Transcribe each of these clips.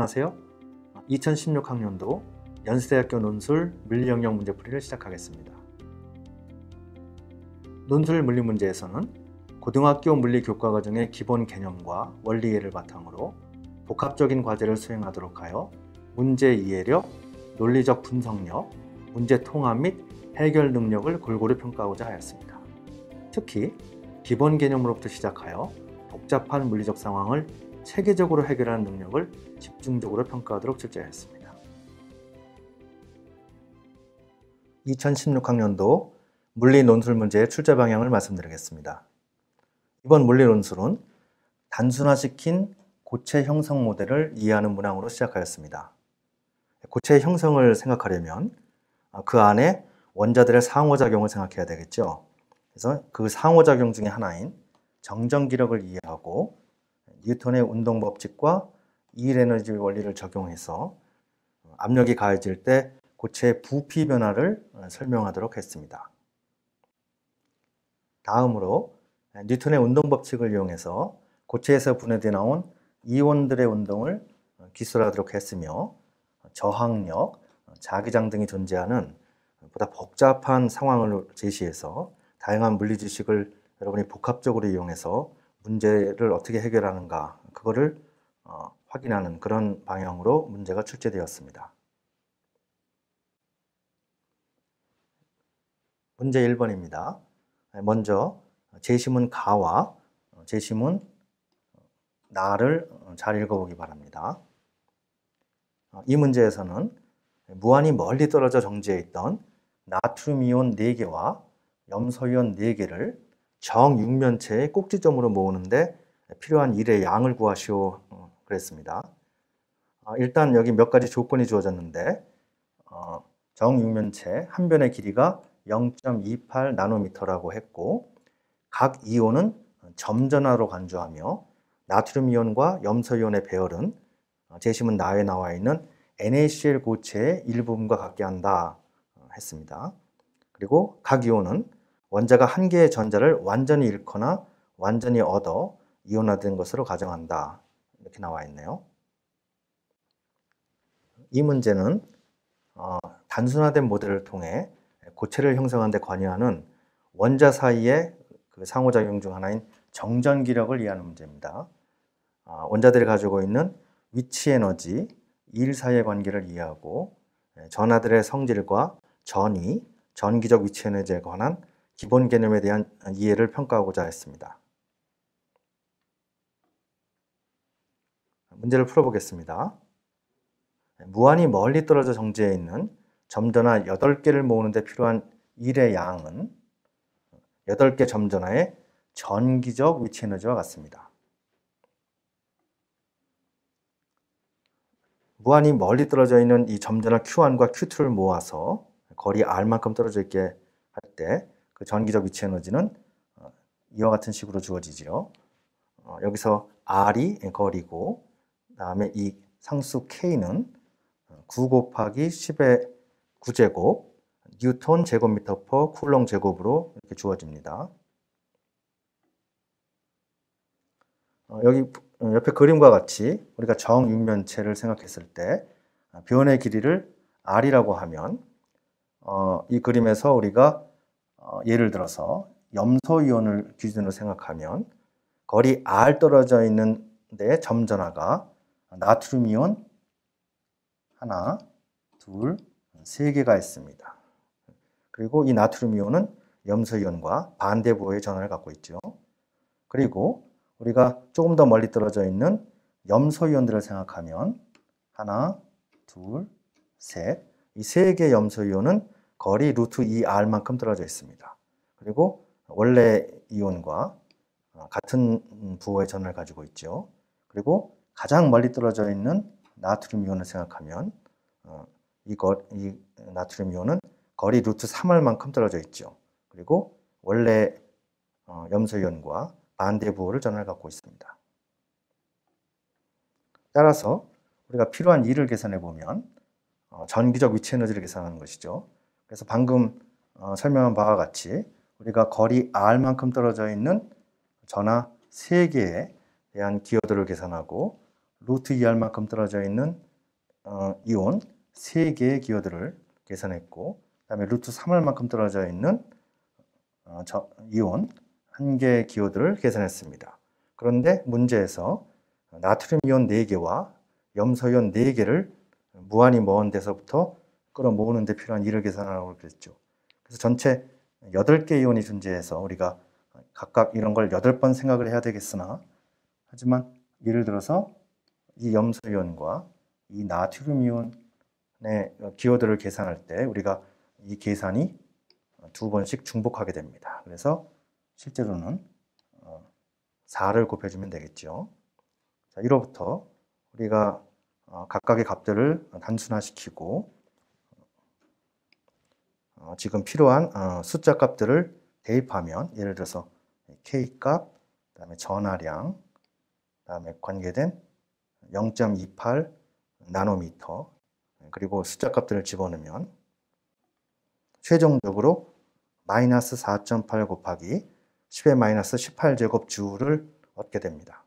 안녕하세요. 2016학년도 연세대학교 논술 물리영역 문제풀이를 시작하겠습니다. 논술 물리 문제에서는 고등학교 물리 교과과정의 기본 개념과 원리 이해를 바탕으로 복합적인 과제를 수행하도록 하여 문제 이해력, 논리적 분석력, 문제 통합 및 해결 능력을 골고루 평가하고자 하였습니다. 특히 기본 개념으로부터 시작하여 복잡한 물리적 상황을 체계적으로 해결하는 능력을 집중적으로 평가하도록 출제하였습니다. 2016학년도 물리 논술 문제의 출제 방향을 말씀드리겠습니다. 이번 물리 논술은 단순화시킨 고체 형성 모델을 이해하는 문항으로 시작하였습니다. 고체 형성을 생각하려면 그 안에 원자들의 상호작용을 생각해야 되겠죠. 그래서 그 상호작용 중에 하나인 정전기력을 이해하고 뉴턴의 운동 법칙과 이일 에너지 원리를 적용해서 압력이 가해질 때 고체의 부피 변화를 설명하도록 했습니다. 다음으로 뉴턴의 운동 법칙을 이용해서 고체에서 분해되어 나온 이온들의 운동을 기술하도록 했으며 저항력, 자기장 등이 존재하는 보다 복잡한 상황을 제시해서 다양한 물리 지식을 여러분이 복합적으로 이용해서 문제를 어떻게 해결하는가 그거를 확인하는 그런 방향으로 문제가 출제되었습니다. 문제 1번입니다. 먼저 제시문 가와 제시문 나를 잘 읽어보기 바랍니다. 이 문제에서는 무한히 멀리 떨어져 정지해 있던 나트륨이온 4개와 염소이온 4개를 정육면체의 꼭지점으로 모으는데 필요한 일의 양을 구하시오 그랬습니다. 일단 여기 몇 가지 조건이 주어졌는데 정육면체 한 변의 길이가 0.28 나노미터라고 했고 각 이온은 점전화로 간주하며 나트륨 이온과 염소 이온의 배열은 제시문 나에 나와 있는 NaCl 고체의 일부분과 같게 한다 했습니다. 그리고 각 이온은 원자가 한 개의 전자를 완전히 잃거나 완전히 얻어 이온화된 것으로 가정한다. 이렇게 나와 있네요. 이 문제는 단순화된 모델을 통해 고체를 형성하는 데 관여하는 원자 사이의 그 상호작용 중 하나인 정전기력을 이해하는 문제입니다. 원자들이 가지고 있는 위치 에너지, 일 사이의 관계를 이해하고 전하들의 성질과 전위, 전기적 위치 에너지에 관한 기본 개념에 대한 이해를 평가하고자 했습니다. 문제를 풀어보겠습니다. 무한히 멀리 떨어져 정지해 있는 점전화 8개를 모으는 데 필요한 일의 양은 8개 점전화의 전기적 위치 에너지와 같습니다. 무한히 멀리 떨어져 있는 이 점전화 Q1과 Q2를 모아서 거리 R만큼 떨어져 있게 할 때 그 전기적 위치 에너지는 이와 같은 식으로 주어지죠. 여기서 R이 거리고 그다음에 이 상수 K는 9 곱하기 10의 9제곱 뉴턴 제곱미터 퍼 쿨롱 제곱으로 이렇게 주어집니다. 여기 옆에 그림과 같이 우리가 정육면체를 생각했을 때 변의 길이를 R이라고 하면 이 그림에서 우리가 예를 들어서 염소이온을 기준으로 생각하면 거리 R 떨어져 있는 데 점전화가 나트륨이온 하나, 둘, 3개가 있습니다. 그리고 이 나트륨이온은 염소이온과 반대부호의 전하를 갖고 있죠. 그리고 우리가 조금 더 멀리 떨어져 있는 염소이온들을 생각하면 하나, 둘, 셋, 이 3개의 염소이온은 거리 루트 2R만큼 떨어져 있습니다. 그리고 원래 이온과 같은 부호의 전하를 가지고 있죠. 그리고 가장 멀리 떨어져 있는 나트륨 이온을 생각하면 이 나트륨 이온은 거리 루트 3R만큼 떨어져 있죠. 그리고 원래 염소 이온과 반대 부호를 전하를 갖고 있습니다. 따라서 우리가 필요한 일을 계산해 보면 전기적 위치 에너지를 계산하는 것이죠. 그래서 방금 설명한 바와 같이 우리가 거리 R만큼 떨어져 있는 전하 3개에 대한 기여도를 계산하고 루트 2R만큼 떨어져 있는 이온 3개의 기호들을 계산했고, 그 다음에 루트 3R만큼 떨어져 있는 이온 1개의 기호들을 계산했습니다. 그런데 문제에서 나트륨 이온 4개와 염소 이온 4개를 무한히 먼 데서부터 끌어모으는 데 필요한 일을 계산하라고 그랬죠. 그래서 전체 8개 이온이 존재해서 우리가 각각 이런 걸 8번 생각을 해야 되겠으나, 하지만 예를 들어서 이 염소 이온과 이 나트륨 이온의 기호들을 계산할 때 우리가 이 계산이 2번씩 중복하게 됩니다. 그래서 실제로는 4를 곱해주면 되겠죠. 자, 이로부터 우리가 각각의 값들을 단순화시키고 지금 필요한 숫자 값들을 대입하면, 예를 들어서 K값, 그 다음에 전하량, 그 다음에 관계된 0.28 나노미터, 그리고 숫자 값들을 집어넣으면 최종적으로 마이너스 4.8 곱하기 10의 마이너스 18제곱 주를 얻게 됩니다.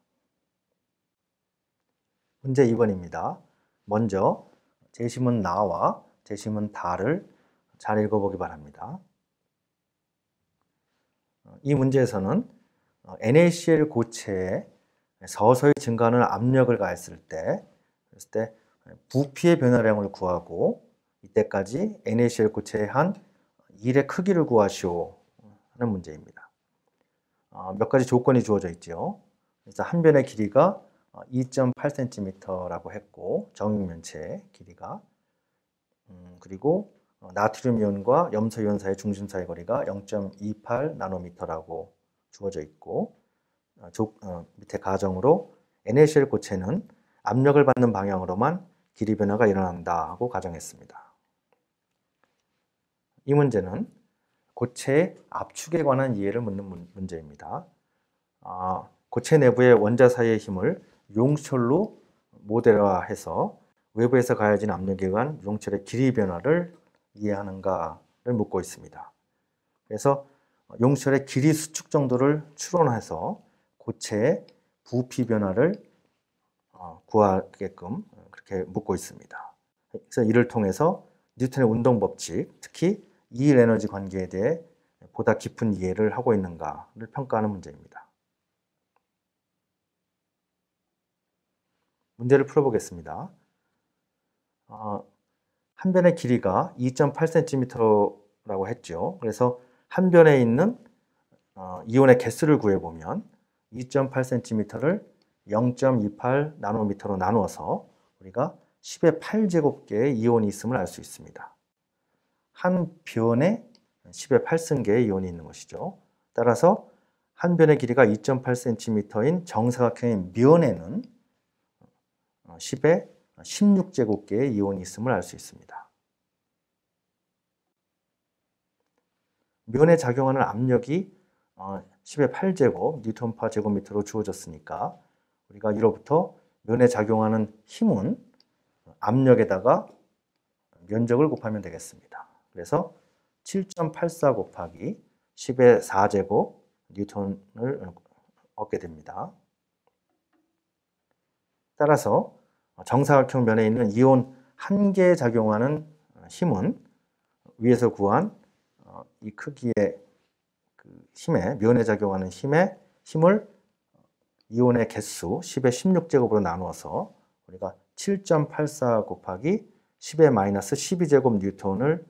문제 2번입니다. 먼저 제시문 나와 제시문 다를 잘 읽어보기 바랍니다. 이 문제에서는 NaCl 고체에 서서히 증가하는 압력을 가했을 때, 부피의 변화량을 구하고 이때까지 NaCl 고체의 한 1의 크기를 구하시오 하는 문제입니다. 몇 가지 조건이 주어져 있죠. 그래서 한 변의 길이가 2.8cm라고 했고, 정육면체의 길이가, 그리고 나트륨 이온과 염소 이온 사이의 중심 사이 거리가 0.28 나노미터라고 주어져 있고, 밑에 가정으로 NaCl 고체는 압력을 받는 방향으로만 길이 변화가 일어난다 하고 가정했습니다. 이 문제는 고체의 압축에 관한 이해를 묻는 문제입니다. 고체 내부의 원자 사이의 힘을 용철로 모델화해서 외부에서 가해진 압력에 의한 용철의 길이 변화를 이해하는가를 묻고 있습니다. 그래서 용철의 길이 수축 정도를 추론해서 고체의 부피 변화를 구하게끔 그렇게 묻고 있습니다. 그래서 이를 통해서 뉴턴의 운동 법칙, 특히 이일 에너지 관계에 대해 보다 깊은 이해를 하고 있는가를 평가하는 문제입니다. 문제를 풀어보겠습니다. 한 변의 길이가 2.8cm라고 했죠. 그래서 한 변에 있는 이온의 개수를 구해보면 2.8cm를 0.28 나노미터로 나누어서 우리가 10의 8제곱개의 이온이 있음을 알 수 있습니다. 한 변에 10의 8승계의 이온이 있는 것이죠. 따라서 한 변의 길이가 2.8cm인 정사각형의 면에는 10의 16제곱개의 이온이 있음을 알 수 있습니다. 면에 작용하는 압력이 10의 8제곱 뉴턴/파 제곱미터로 주어졌으니까 우리가 이로부터 면에 작용하는 힘은 압력에다가 면적을 곱하면 되겠습니다. 그래서 7.84 곱하기 10의 4제곱 뉴턴을 얻게 됩니다. 따라서 정사각형 면에 있는 이온 한 개에 작용하는 힘은 위에서 구한 이 크기의 그 힘에, 면에 작용하는 힘을 이온의 개수 10의 16제곱으로 나누어서 우리가 7.84 곱하기 10의 마이너스 12제곱 뉴턴을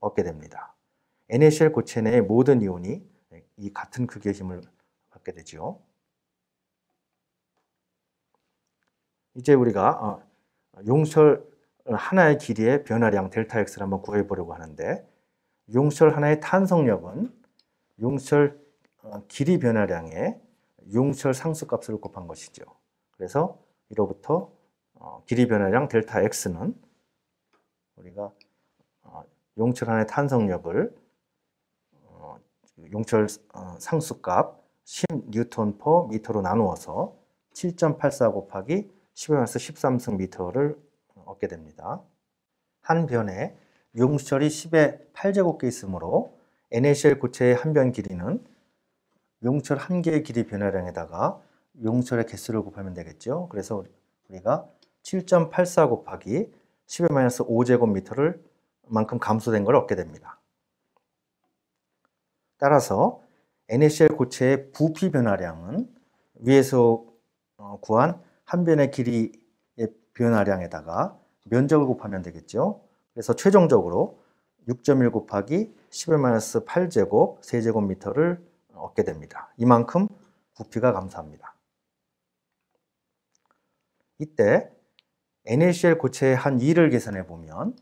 얻게 됩니다. NaCl 고체 내의 모든 이온이 이 같은 크기의 힘을 받게 되죠. 이제 우리가 용철 하나의 길이의 변화량 델타 X를 한번 구해보려고 하는데, 용철 하나의 탄성력은 용철 길이 변화량의 용철 상수값을 곱한 것이죠. 그래서 이로부터 길이 변화량 델타 X는 우리가 용철 하나의 탄성력을 용철 상수값 10N/m로 나누어서 7.84 곱하기 10-13승 미터를 얻게 됩니다. 한 변에 용철이 10의 8제곱개 있으므로 NaCl 고체의 한 변 길이는 용철 한 개의 길이 변화량에다가 용철의 개수를 곱하면 되겠죠. 그래서 우리가 7.84 곱하기 10-5제곱미터를 만큼 감소된 걸 얻게 됩니다. 따라서 NaCl 고체의 부피 변화량은 위에서 구한 한 변의 길이의 변화량에다가 면적을 곱하면 되겠죠. 그래서 최종적으로 6.1 곱하기 10-8제곱 세제곱미터를 얻게 됩니다. 이만큼 부피가 감소합니다. 이때 NaCl 고체의 한 1을 계산해 보면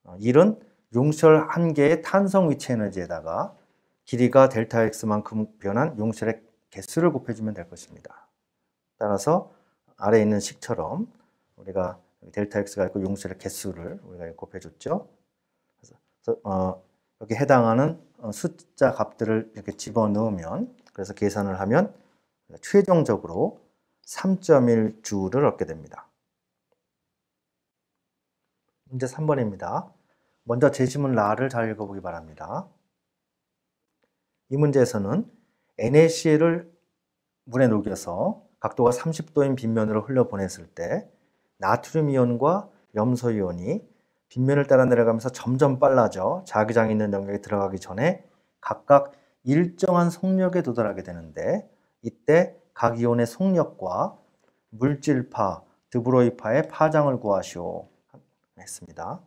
1은 용철 한 개의 탄성 위치 에너지에다가 길이가 델타 X만큼 변한 용철의 개수를 곱해주면 될 것입니다. 따라서 아래에 있는 식처럼 우리가 델타 X가 있고 용철의 개수를 우리가 곱해줬죠. 그래서 여기 해당하는 숫자 값들을 이렇게 집어넣으면, 그래서 계산을 하면 최종적으로 3.1J를 얻게 됩니다. 문제 3번입니다. 먼저 제시문 라를 잘 읽어보기 바랍니다. 이 문제에서는 NaCl을 물에 녹여서 각도가 30도인 빗면으로 흘려보냈을 때 나트륨 이온과 염소 이온이 빗면을 따라 내려가면서 점점 빨라져 자기장이 있는 영역에 들어가기 전에 각각 일정한 속력에 도달하게 되는데, 이때 각 이온의 속력과 물질파, 드브로이파의 파장을 구하시오 했습니다.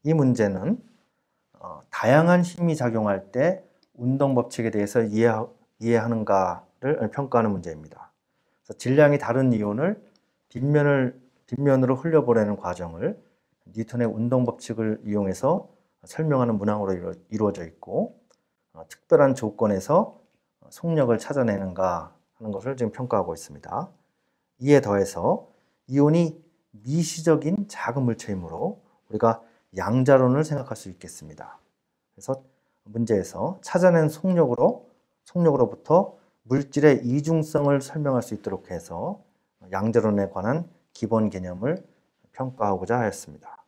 이 문제는 다양한 힘이 작용할 때 운동 법칙에 대해서 이해하는가를 평가하는 문제입니다. 그래서 질량이 다른 이온을 빗면으로 흘려보내는 과정을 뉴턴의 운동 법칙을 이용해서 설명하는 문항으로 이루어져 있고, 특별한 조건에서 속력을 찾아내는가 하는 것을 지금 평가하고 있습니다. 이에 더해서 이온이 미시적인 작은 물체이므로 우리가 양자론을 생각할 수 있겠습니다. 그래서 문제에서 찾아낸 속력으로부터 물질의 이중성을 설명할 수 있도록 해서 양자론에 관한 기본 개념을 평가하고자 하였습니다.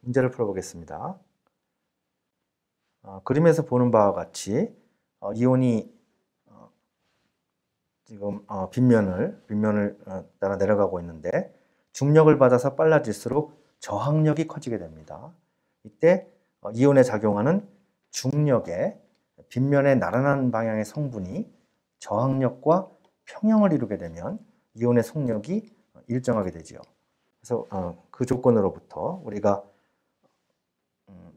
문제를 풀어보겠습니다. 그림에서 보는 바와 같이 이온이 지금 빗면을 따라 내려가고 있는데, 중력을 받아서 빨라질수록 저항력이 커지게 됩니다. 이때 이온에 작용하는 중력에 빗면의 나란한 방향의 성분이 저항력과 평형을 이루게 되면 이온의 속력이 일정하게 되죠. 그래서 그 조건으로부터 우리가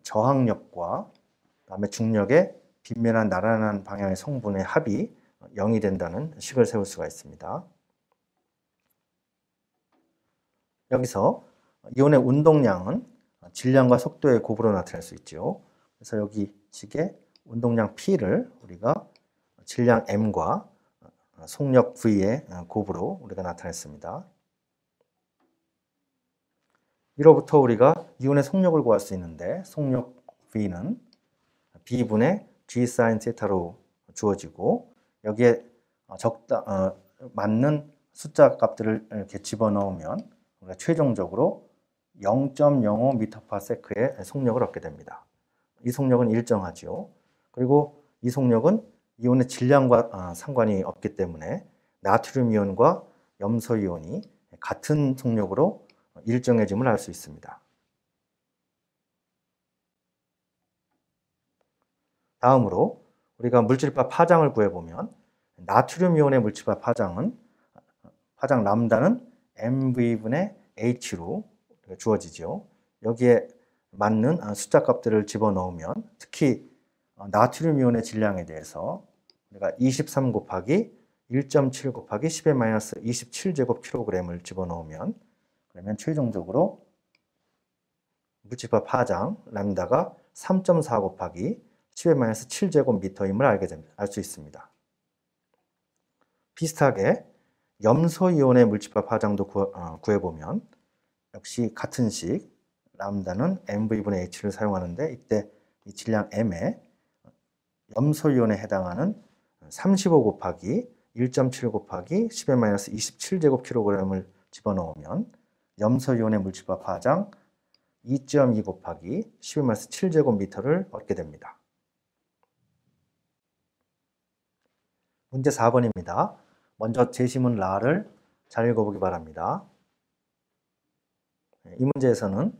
저항력과 그다음에 중력의 빗면한 나란한 방향의 성분의 합이 0이 된다는 식을 세울 수가 있습니다. 여기서 이온의 운동량은 질량과 속도의 곱으로 나타낼 수 있죠. 그래서 여기 식의 운동량 P를 우리가 질량 M과 속력 V의 곱으로 우리가 나타냈습니다. 이로부터 우리가 이온의 속력을 구할 수 있는데, 속력 V는 B분의 G sin θ로 주어지고, 여기에 맞는 숫자 값들을 이렇게 집어넣으면 우리가 최종적으로 0.05m/s의 속력을 얻게 됩니다. 이 속력은 일정하죠. 그리고 이 속력은 이온의 질량과 상관이 없기 때문에 나트륨 이온과 염소 이온이 같은 속력으로 일정해짐을 알 수 있습니다. 다음으로 우리가 물질파 파장을 구해보면, 나트륨 이온의 물질파 파장 람다는 mv분의 h로 주어지죠. 여기에 맞는 숫자 값들을 집어넣으면, 특히 나트륨 이온의 질량에 대해서 우리가 23 곱하기 1.7 곱하기 10-27제곱kg을 집어넣으면, 그러면 최종적으로 물질파 파장 람다가 3.4 곱하기 10-7제곱미터임을 알 수 있습니다. 비슷하게 염소 이온의 물질파 파장도 구해보면 역시 같은 식 람다는 mv분의 h를 사용하는데, 이때 이 질량 m에 염소 이온에 해당하는 35 곱하기 1.7 곱하기 10-27제곱kg을 집어넣으면 염소 이온의 물질파 파장 2.2 곱하기 10-7제곱미터를 얻게 됩니다. 문제 4번입니다. 먼저 제시문 라를 잘 읽어보기 바랍니다. 이 문제에서는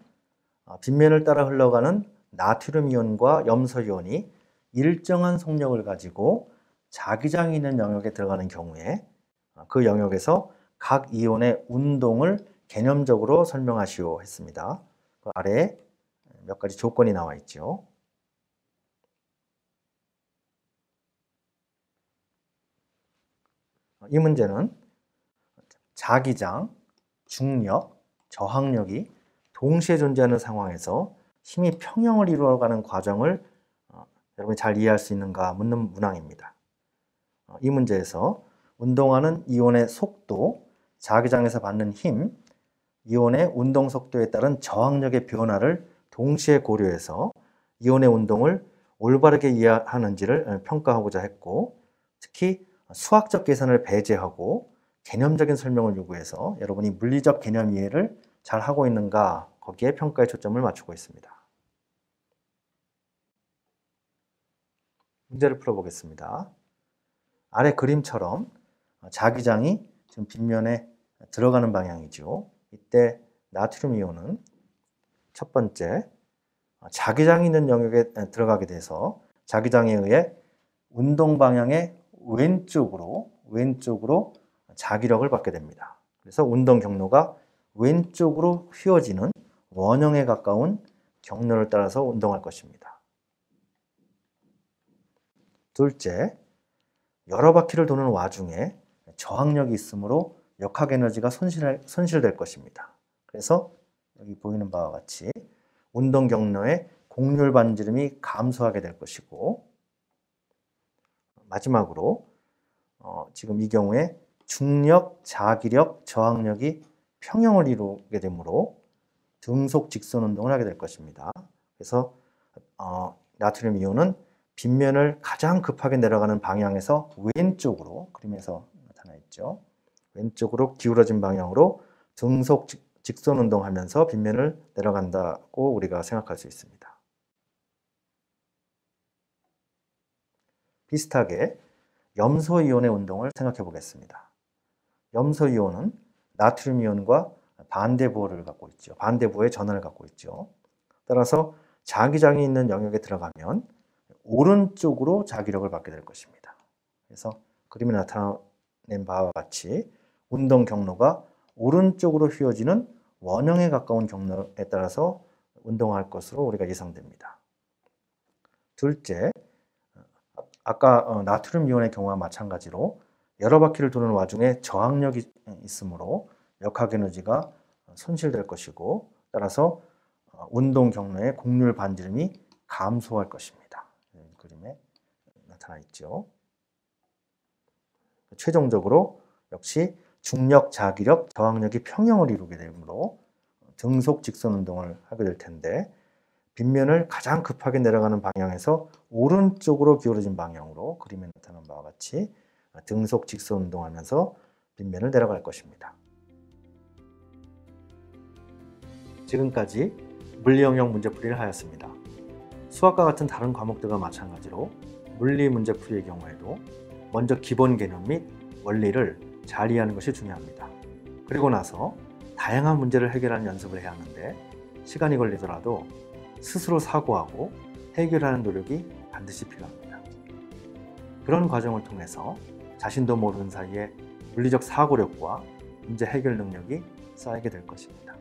빗면을 따라 흘러가는 나트륨 이온과 염소 이온이 일정한 속력을 가지고 자기장이 있는 영역에 들어가는 경우에 그 영역에서 각 이온의 운동을 개념적으로 설명하시오 했습니다. 그 아래에 몇 가지 조건이 나와 있죠. 이 문제는 자기장, 중력, 저항력이 동시에 존재하는 상황에서 힘이 평형을 이루어가는 과정을 여러분이 잘 이해할 수 있는가 묻는 문항입니다. 이 문제에서 운동하는 이온의 속도, 자기장에서 받는 힘, 이온의 운동 속도에 따른 저항력의 변화를 동시에 고려해서 이온의 운동을 올바르게 이해하는지를 평가하고자 했고, 특히 수학적 계산을 배제하고 개념적인 설명을 요구해서 여러분이 물리적 개념 이해를 잘 하고 있는가, 거기에 평가에 초점을 맞추고 있습니다. 문제를 풀어보겠습니다. 아래 그림처럼 자기장이 지금 빗면에 들어가는 방향이죠. 이때 나트륨 이온은 첫 번째, 자기장이 있는 영역에 들어가게 돼서 자기장에 의해 운동 방향의 왼쪽으로 자기력을 받게 됩니다. 그래서 운동 경로가 왼쪽으로 휘어지는 원형에 가까운 경로를 따라서 운동할 것입니다. 둘째, 여러 바퀴를 도는 와중에 저항력이 있으므로 역학 에너지가 손실될 것입니다. 그래서 여기 보이는 바와 같이 운동 경로의 곡률 반지름이 감소하게 될 것이고, 마지막으로 지금 이 경우에 중력, 자기력, 저항력이 평형을 이루게 되므로 등속 직선 운동을 하게 될 것입니다. 그래서 나트륨 이온은 빗면을 가장 급하게 내려가는 방향에서 왼쪽으로, 그림에서 나타나 있죠. 왼쪽으로 기울어진 방향으로 등속 직선 운동하면서 빗면을 내려간다고 우리가 생각할 수 있습니다. 비슷하게 염소 이온의 운동을 생각해 보겠습니다. 염소 이온은 나트륨 이온과 반대부호를 갖고 있죠. 반대부호의 전원을 갖고 있죠. 따라서 자기장이 있는 영역에 들어가면 오른쪽으로 자기력을 받게 될 것입니다. 그래서 그림에 나타낸 바와 같이 운동 경로가 오른쪽으로 휘어지는 원형에 가까운 경로에 따라서 운동할 것으로 우리가 예상됩니다. 둘째, 아까 나트륨 이온의 경우와 마찬가지로 여러 바퀴를 도는 와중에 저항력이 있으므로 역학 에너지가 손실될 것이고, 따라서 운동 경로의 곡률 반지름이 감소할 것입니다. 그림에 나타나 있죠. 최종적으로 역시 중력, 자기력, 저항력이 평형을 이루게 되므로 등속 직선 운동을 하게 될 텐데, 빗면을 가장 급하게 내려가는 방향에서 오른쪽으로 기울어진 방향으로 그림에 나타난 바와 같이 등속 직선 운동하면서 빗면을 내려갈 것입니다. 지금까지 물리 영역 문제풀이를 하였습니다. 수학과 같은 다른 과목들과 마찬가지로 물리 문제풀이의 경우에도 먼저 기본 개념 및 원리를 잘 이해하는 것이 중요합니다. 그리고 나서 다양한 문제를 해결하는 연습을 해야 하는데, 시간이 걸리더라도 스스로 사고하고 해결하는 노력이 반드시 필요합니다. 그런 과정을 통해서 자신도 모르는 사이에 물리적 사고력과 문제 해결 능력이 쌓이게 될 것입니다.